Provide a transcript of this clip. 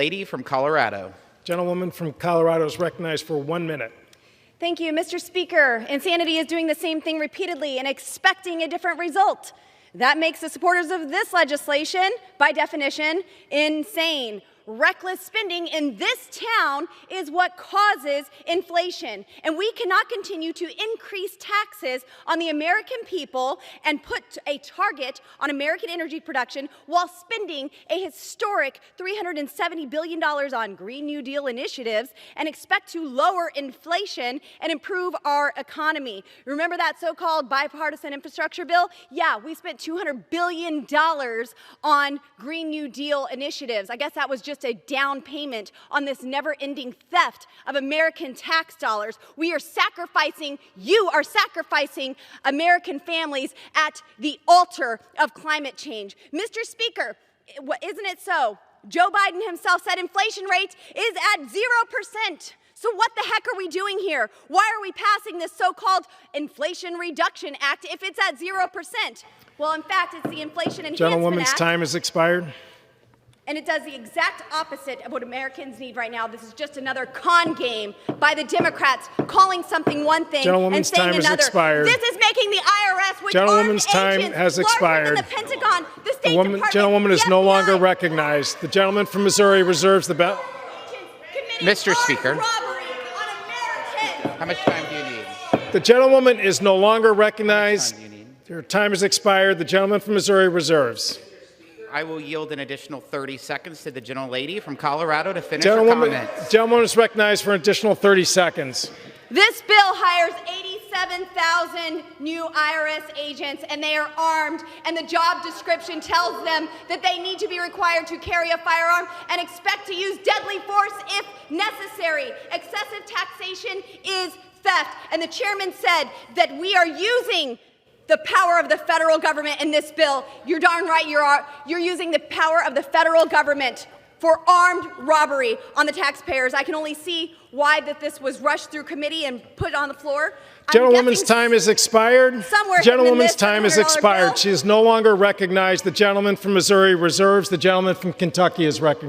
Lady from Colorado. Gentlewoman from Colorado is recognized for 1 minute. Thank you, Mr. Speaker. Insanity is doing the same thing repeatedly and expecting a different result. That makes the supporters of this legislation, by definition, insane. Reckless spending in this town is what causes inflation. And we cannot continue to increase taxes on the American people and put a target on American energy production while spending a historic $370 billion on Green New Deal initiatives and expect to lower inflation and improve our economy. Remember that so-called bipartisan infrastructure bill? Yeah, we spent $200 billion on Green New Deal initiatives. I guess that was just a down payment on this never-ending theft of American tax dollars. We are sacrificing, you are sacrificing American families at the altar of climate change. Mr. Speaker, isn't it so? Joe Biden himself said inflation rate is at 0%. So what the heck are we doing here? Why are we passing this so-called Inflation Reduction Act if it's at 0%? Well, in fact, it's the Inflation Enhancement Act. Gentlewoman's time has expired. And it does the exact opposite of what Americans need right now. This is just another con game by the Democrats, calling something one thing and saying another. Expired. This is making the IRS, which Gentlewoman's armed time has agents larger expired. than the Pentagon, the State Department, Gentlewoman is the no FBI. longer recognized. The gentleman from Missouri reserves the ballot. Mr. Speaker. How much time do you need? The gentlewoman is no longer recognized. Her time has expired. The gentleman from Missouri reserves. I will yield an additional 30 seconds to the gentlelady from Colorado to finish her comments. Gentlewoman is recognized for an additional 30 seconds. This bill hires 87,000 new IRS agents, and they are armed, and the job description tells them that they need to be required to carry a firearm and expect to use deadly force if necessary. Excessive taxation is theft, and the chairman said that we are using the power of the federal government in this bill. You're darn right you're using the power of the federal government for armed robbery on the taxpayers. I can only see why that this was rushed through committee and put on the floor. Gentlewoman's time has expired. Gentlewoman's time has expired. She is no longer recognized. The gentleman from Missouri reserves. The gentleman from Kentucky is recognized.